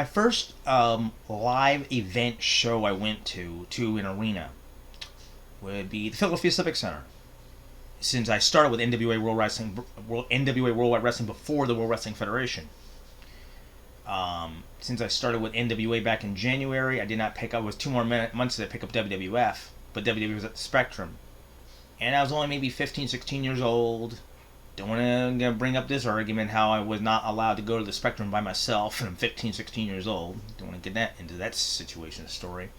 my first live event show I went to an arena would be the Philadelphia Civic Center. Since I started with NWA Worldwide Wrestling before the World Wrestling Federation. Since I started with NWA back in January, I did not pick up. It was 2 more months to pick up WWF, but WWF was at the Spectrum, and I was only maybe 15, 16 years old. Don't want to bring up this argument how I was not allowed to go to the Spectrum by myself, and I'm 15, 16 years old. Don't want to get into that situation story.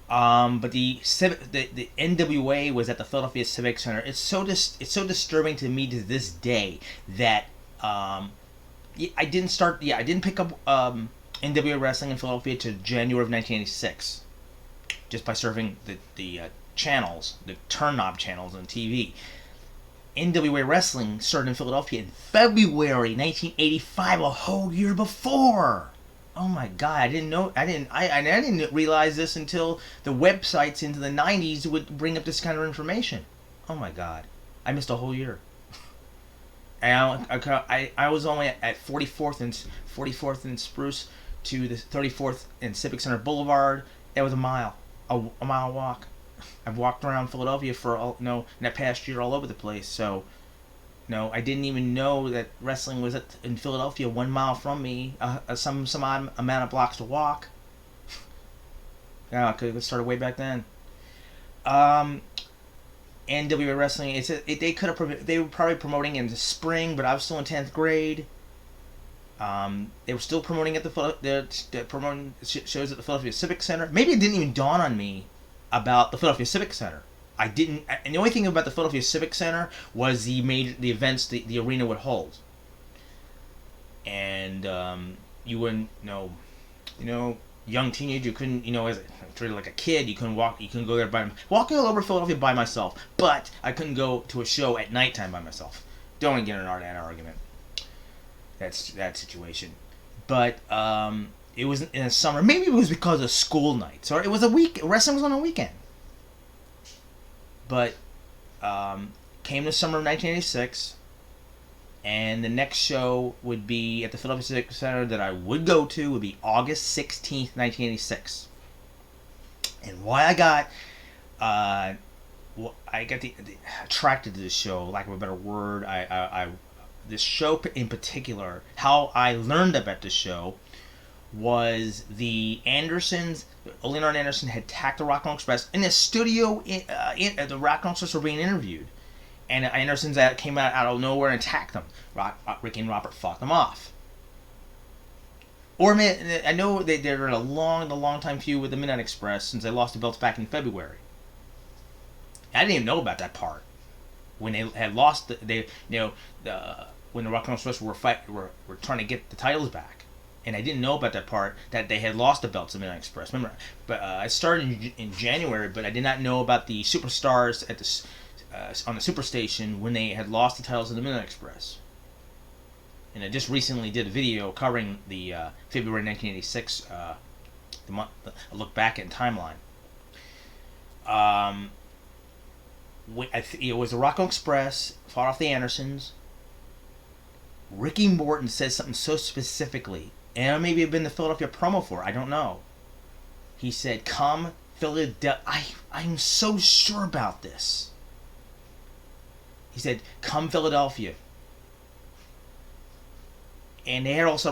But the NWA was at the Philadelphia Civic Center. It's so disturbing to me to this day that I didn't pick up NWA wrestling in Philadelphia to January of 1986, just by surfing the channels, the turn knob channels on TV. NWA wrestling started in Philadelphia in February 1985, a whole year before. Oh my God! I didn't realize this until the websites into the 90s would bring up this kind of information. Oh my God! I missed a whole year. And I was only at 44th and Spruce to the 34th and Civic Center Boulevard. It was a mile walk. I've walked around Philadelphia in that past year all over the place. So, I didn't even know that wrestling was in Philadelphia, 1 mile from me. Some odd amount of blocks to walk. Yeah, I could have started way back then. NWA wrestling. They were probably promoting in the spring, but I was still in 10th grade. They were still promoting at promoting shows at the Philadelphia Civic Center. Maybe it didn't even dawn on me about the Philadelphia Civic Center. And the only thing about the Philadelphia Civic Center was the events the arena would hold. And you wouldn't young teenager, you couldn't, as treated like a kid, you couldn't go there walking all over Philadelphia by myself, but I couldn't go to a show at nighttime by myself. Don't want to get into that argument. That's that situation. But it was in the summer. Maybe it was because of school nights, or it was wrestling was on a weekend. But came the summer of 1986, and the next show would be at the Philadelphia Civic Center that I would go to would be August 16th, 1986. And why I got attracted to this show, lack of a better word, this show in particular, how I learned about this show was the Andersons. Ole and Anderson had attacked the Rock and Roll Express in the studio. The Rock and Roll Express were being interviewed, and Andersons came out of nowhere and attacked them. Ricky and Robert fought them off. I know they're in a long time feud with the Midnight Express since they lost the belts back in February. I didn't even know about that part when they had lost. When the Rock and Roll Express were trying to get the titles back. And I didn't know about that part, that they had lost the belts to Midnight Express. Remember, but I started in January, but I did not know about the superstars on the Superstation when they had lost the titles to the Midnight Express. And I just recently did a video covering the February 1986 a look back in timeline. It was the Rock and Roll Express fought off the Andersons. Ricky Morton said something so specifically. And maybe it'd been the Philadelphia promo for it. I don't know. He said, "Come Philadelphia." I'm so sure about this. He said, "Come Philadelphia." And they had also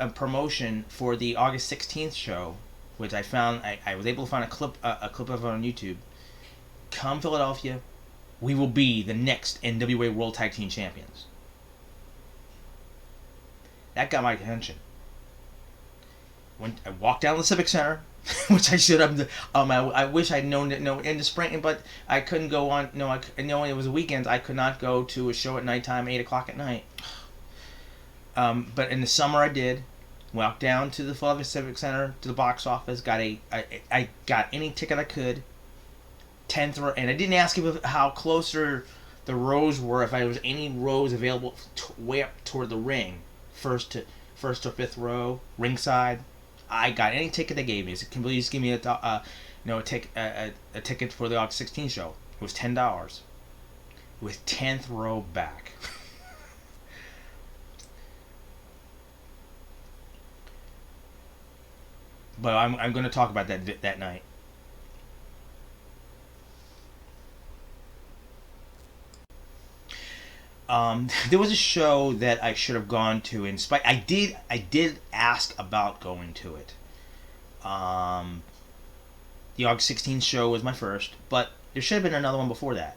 a promotion for the August 16th show, which I found. I was able to find a clip of it on YouTube. "Come Philadelphia, we will be the next NWA World Tag Team Champions." That got my attention. When I walked down the Civic Center, which I should have. I wish I'd known that in the spring, but I couldn't go on. Knowing it was a weekend, I could not go to a show at nighttime, 8:00 at night. But in the summer, I did. Walked down to the Philadelphia Civic Center to the box office. I got any ticket I could. 10th row, and I didn't ask him how closer the rows were. If there was any rows available way up toward the ring. First or fifth row, ringside. I got any ticket they gave me. So can please give me a ticket for the August 16th show. It was $10. With 10th row back. But I'm going to talk about that night. There was a show that I should have gone to. In spite, I did ask about going to it. Um, the August 16th show was my first, but there should have been another one before that.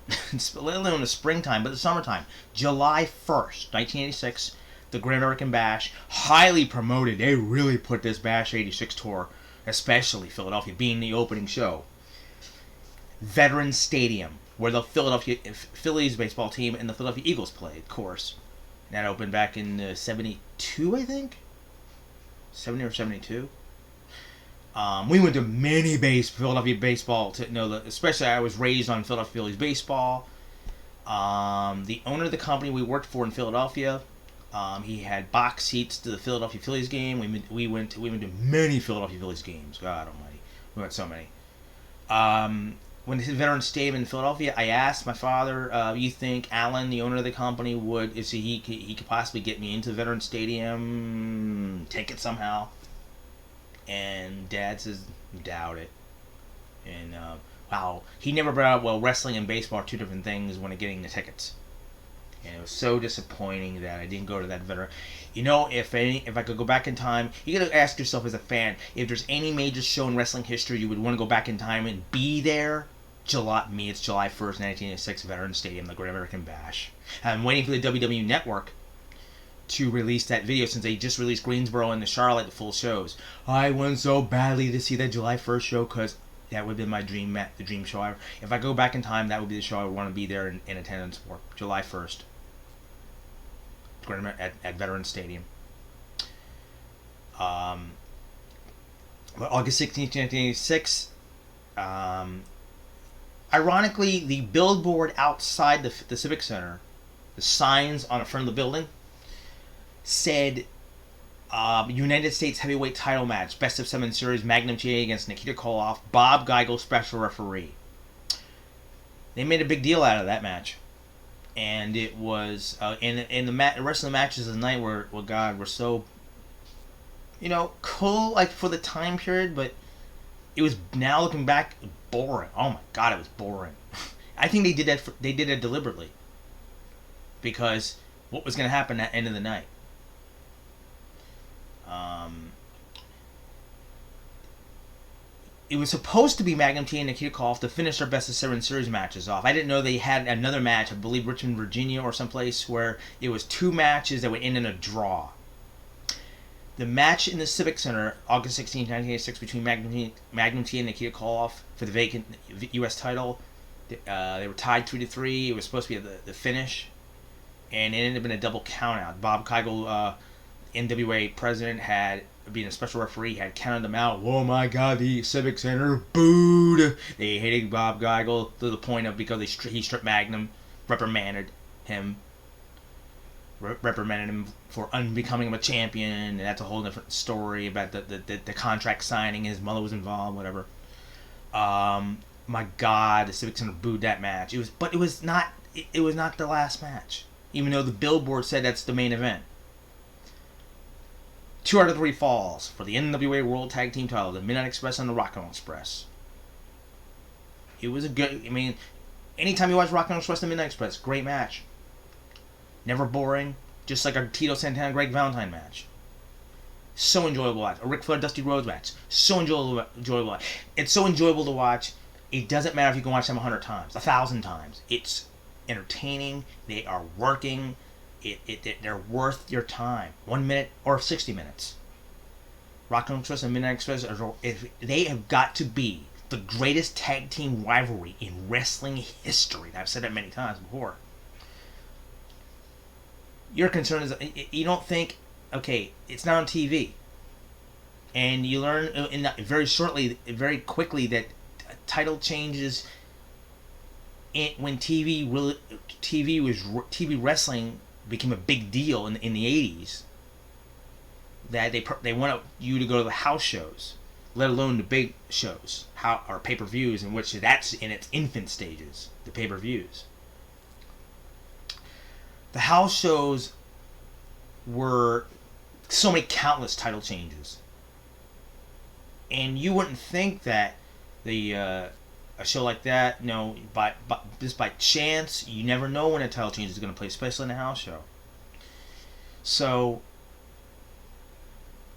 Let alone the springtime, but the summertime. July 1st, 1986, the Great American Bash, highly promoted. They really put this Bash 86 tour, especially Philadelphia, being the opening show. Veterans Stadium, where the Philadelphia Phillies baseball team and the Philadelphia Eagles played, of course. And that opened back in 72, I think? 70 or 72? We went to many Philadelphia baseball to know that, especially I was raised on Philadelphia Phillies baseball. The owner of the company we worked for in Philadelphia, he had box seats to the Philadelphia Phillies game. We went to many Philadelphia Phillies games. God Almighty, we went so many. When the Veterans Stadium in Philadelphia, I asked my father, "You think Alan, the owner of the company, he could possibly get me into the Veterans Stadium ticket somehow?" And Dad says, "Doubt it." And wow, he never brought up, well, wrestling and baseball are two different things when getting the tickets. And it was so disappointing that I didn't go to that veteran. You know, if I could go back in time, you gotta ask yourself as a fan, if there's any major show in wrestling history you would want to go back in time and be there. It's July 1st, 1986, Veterans Stadium, the Great American Bash. I'm waiting for the WWE Network to release that video, since they just released Greensboro and the Charlotte full shows. I want so badly to see that July 1st show, because that would have been my the dream show. If I go back in time, that would be the show I would want to be there in attendance for. July 1st. At Veterans Stadium. But August 16th, 1986, ironically, the billboard outside the Civic Center, the signs on the front of the building, said United States Heavyweight Title Match, Best of 7 Series, Magnum TA against Nikita Koloff, Bob Geigel, special referee. They made a big deal out of that match. And it was, and the rest of the matches of the night were so, cool, like, for the time period, but it was, now looking back, boring. Oh my God, it was boring. I think they did that deliberately, because what was going to happen at the end of the night? It was supposed to be Magnum TA and Nikita Koloff to finish their Best of 7 Series matches off. I didn't know they had another match, I believe Richmond, Virginia, or someplace, where it was 2 matches that would end in a draw. The match in the Civic Center, August 16, 1986, between Magnum TA and Nikita Koloff for the vacant U.S. title, they were tied 3-3. It was supposed to be the finish, and it ended up in a double countout. Bob Geigel, NWA president, being a special referee, had counted them out. Oh my God, the Civic Center booed. They hated Bob Geigel to the point of, because he stripped Magnum, reprimanded him for unbecoming a champion, and that's a whole different story about the contract signing. His mother was involved, whatever. My God, the Civic Center booed that match. It was not the last match, even though the billboard said that's the main event. 2 out of 3 falls for the NWA World Tag Team title, the Midnight Express and the Rock and Roll Express. It was anytime you watch Rock and Roll Express and Midnight Express, great match. Never boring, just like a Tito Santana Greg Valentine match. So enjoyable to watch. A Ric Flair Dusty Rhodes match. So enjoyable to watch. It's so enjoyable to watch. It doesn't matter if you can watch them 100 times, 1,000 times. It's entertaining. They are working. They're worth your time. 1 minute or 60 minutes. Rock and Roll Express and Midnight Express, they have got to be the greatest tag team rivalry in wrestling history. And I've said that many times before. Your concern is, you don't think, okay, it's not on TV. And you learn very quickly, that title changes when TV wrestling became a big deal in the 80s, that they want you to go to the house shows, let alone the big shows, or pay-per-views, in which that's in its infant stages, the pay-per-views. The house shows were so many countless title changes. And you wouldn't think that the a show like that, by just by chance, you never know when a title change is going to play, especially in a house show. So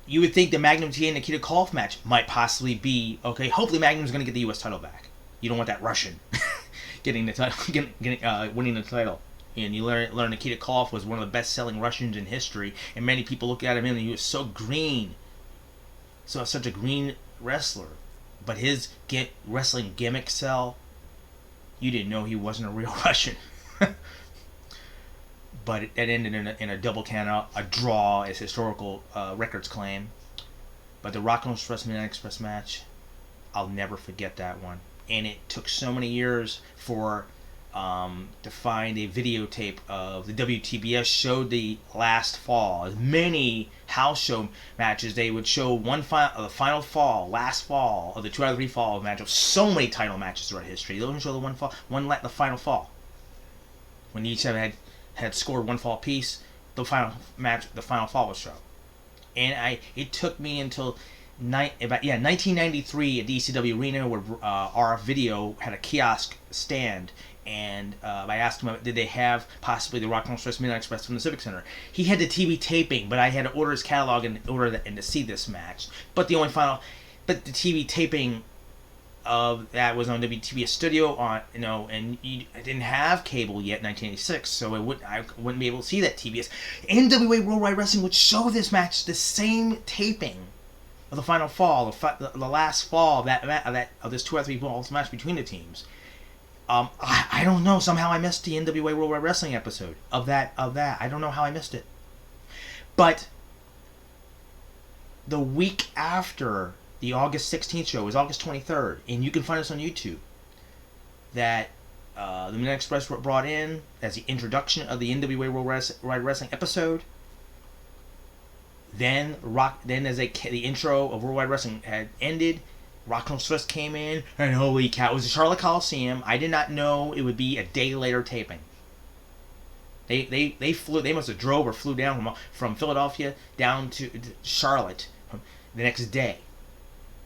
you would think the Magnum TA and Nikita Koloff match might possibly be okay. Hopefully, Magnum's going to get the U.S. title back. You don't want that Russian getting the title, winning the title. And you learn Nikita Koloff was one of the best-selling Russians in history, and many people look at him and he was so green, such a green wrestler. But his wrestling gimmick sell, you didn't know he wasn't a real Russian. But it ended in a double count, a draw, as historical records claim. But the Rock and Roll Express Midnight Express match, I'll never forget that one. And it took so many years for to find a videotape of the WTBS showed the last fall. As many house show matches, they would show the final fall, last fall, or the 2 out of 3 fall match of so many title matches throughout history. They only show the final fall. When each had scored 1 fall apiece, the final fall was shown. And it took me until 1993 at the ECW Arena, where our video had a kiosk stand, and I asked him, did they have possibly the Rock and Roll Express Midnight Express from the Civic Center. He had the TV taping, but I had to order his catalog and to see this match. But the TV taping of that was on WTBS Studio and I didn't have cable yet in 1986, so I wouldn't be able to see that TBS. NWA Worldwide Wrestling would show this match, the same taping of the final fall, the last fall of this 2 out of 3 falls match between the teams. I don't know. Somehow I missed the NWA Worldwide Wrestling episode of that. I don't know how I missed it. But the week after the August 16th show was August 23rd, and you can find this on YouTube, that the Midnight Express brought in as the introduction of the NWA Worldwide Wrestling episode. Then as the intro of Worldwide Wrestling had ended, Rock and Roll Express came in, and holy cow, it was the Charlotte Coliseum. I did not know it would be a day later taping. They flew. They must have drove or flew down from Philadelphia down to Charlotte the next day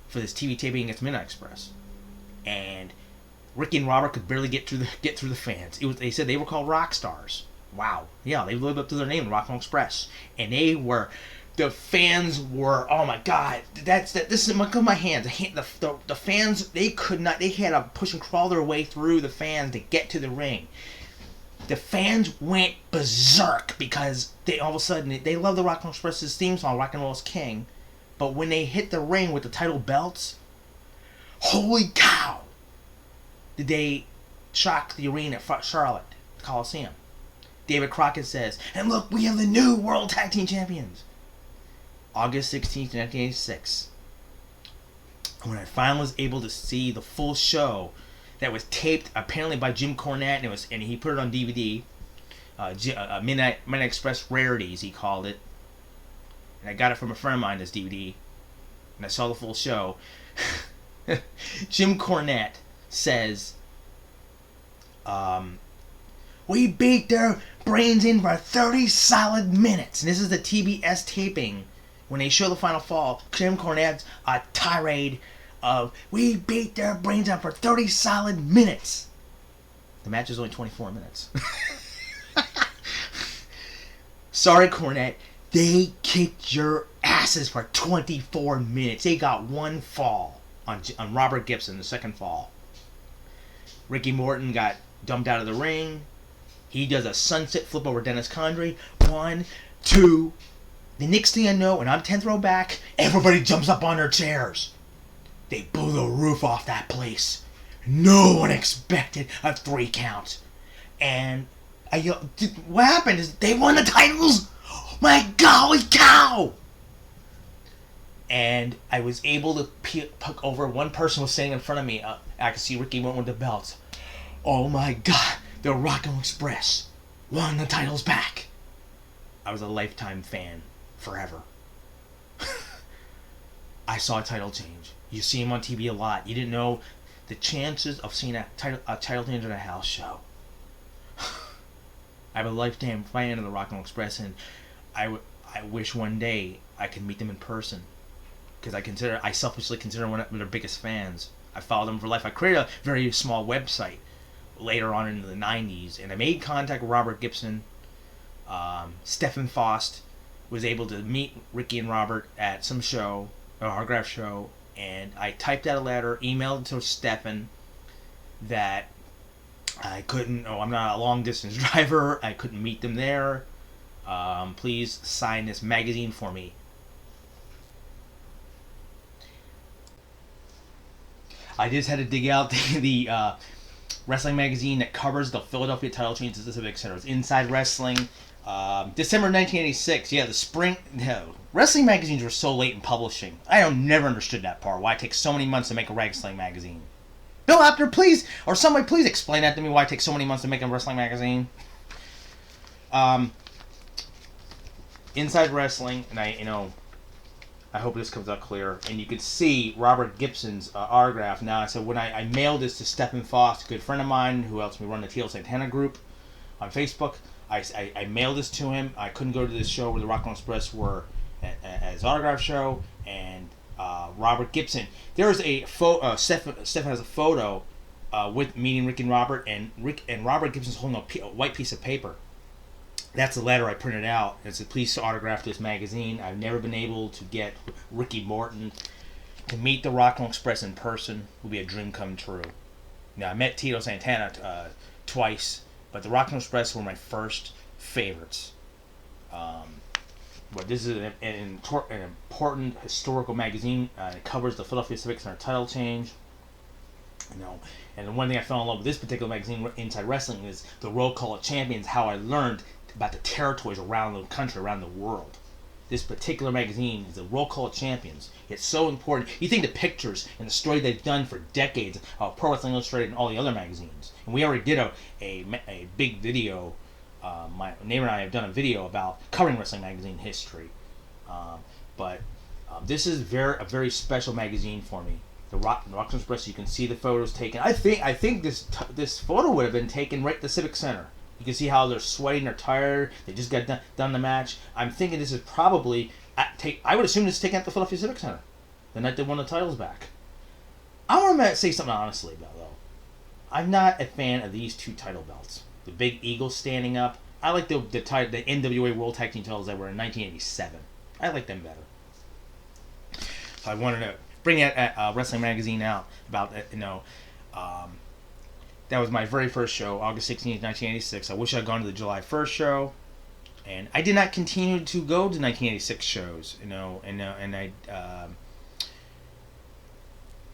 for this TV taping against Midnight Express. And Ricky and Robert could barely get through the fans. They said they were called rock stars. Wow. Yeah, they lived up to their name, Rock and Roll Express, and the fans were, oh my God, this is my hands. The fans, they could not, they had to push and crawl their way through the fans to get to the ring. The fans went berserk because all of a sudden, they love the Rock and Roll Express's theme song, Rock and Roll is King. But when they hit the ring with the title belts, holy cow, did they shock the arena at Charlotte, the Coliseum. David Crockett says, and look, we have the new World Tag Team Champions. August 16th, 1986. When I finally was able to see the full show that was taped apparently by Jim Cornette, and he put it on DVD, Midnight Express Rarities, he called it. And I got it from a friend of mine, this DVD. And I saw the full show. Jim Cornette says, we beat their brains in for 30 solid minutes. And this is the TBS taping. When they show the final fall, Jim Cornette's a tirade of, we beat their brains out for 30 solid minutes. The match is only 24 minutes. Sorry, Cornette. They kicked your asses for 24 minutes. They got 1 fall on Robert Gibson, the second fall. Ricky Morton got dumped out of the ring. He does a sunset flip over Dennis Condrey. 1, 2. The next thing I know, and I'm 10th row back, everybody jumps up on their chairs. They blew the roof off that place. No one expected a 3 count. And I yelled, what happened? Is they won the titles? My golly cow! And I was able to poke over. One person was sitting in front of me. I could see Ricky went with the belts. Oh my God, the Rock and Roll Express won the titles back. I was a lifetime fan. Forever. I saw a title change. You see him on TV a lot. You didn't know the chances of seeing a title change at a house show. I'm a lifetime fan of the Rock and Roll Express, and I wish one day I could meet them in person. because I selfishly consider one of their biggest fans. I followed them for life. I created a very small website later on in the 90s, and I made contact with Robert Gibson. Stephen Faust was able to meet Ricky and Robert at some show, an autograph show, and I typed out a letter, emailed it to Stephen that I couldn't, I'm not a long distance driver, I couldn't meet them there. Please sign this magazine for me. I just had to dig out the wrestling magazine that covers the Philadelphia title change at the Civic Center. It's Inside Wrestling. December 1986. Yeah, the spring. No, wrestling magazines were so late in publishing. Never understood that part. Why it takes so many months to make a wrestling magazine. Bill Apter, please, or somebody, please explain that to me. Why it takes so many months to make a wrestling magazine. Inside Wrestling, and I hope this comes out clear. And you can see Robert Gibson's autograph. Now, I said when I mailed this to Stephen Faust, a good friend of mine who helps me run the Tito Santana group on Facebook. I mailed this to him. I couldn't go to this show where the Rockland Express were at his autograph show. And Robert Gibson. There is a photo. Stephen has a photo with meeting Rick and Robert, and Robert Gibson's holding a white piece of paper. That's the letter I printed out. It said, please autograph this magazine. I've never been able to get Ricky Morton to meet the Rockland Express in person. Would be a dream come true. Now, I met Tito Santana twice, but the Rockland Express were my first favorites. But this is an important historical magazine. It covers the Philadelphia Civic Center title change. And the one thing I fell in love with this particular magazine, Inside Wrestling, is the Roll Call of Champions, how I learned about the territories around the country, around the world. This particular magazine is the Roll Call of Champions. It's so important. You think the pictures and the story they've done for decades of Pro Wrestling Illustrated and all the other magazines. And we already did a big video. My neighbor and I have done a video about covering wrestling magazine history. But this is a very special magazine for me. The Rockland Express. You can see the photos taken. I think this photo would have been taken right at the Civic Center. You can see how they're sweating, they're tired, they just got done the match. I'm thinking this is probably I would assume this is taken at the Philadelphia Civic Center the night they won the titles back. I want to say something honestly about though. I'm not a fan of these two title belts. The big eagle standing up. I like the NWA World Tag Team titles that were in 1987. I like them better. So I wanted to bring that wrestling magazine out about that. That was my very first show, August 16th, 1986. I wish I'd gone to the July 1st show, and I did not continue to go to 1986 shows. And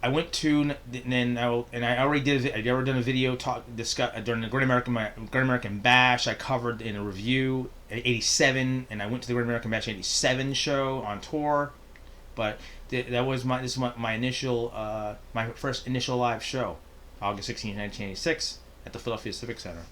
I went to, and I already did. I'd already done a video during the Great American Bash. I covered in a review at '87, and I went to the Great American Bash '87 show on tour. But this is my initial, my first initial live show, August 16, 1986, at the Philadelphia Civic Center.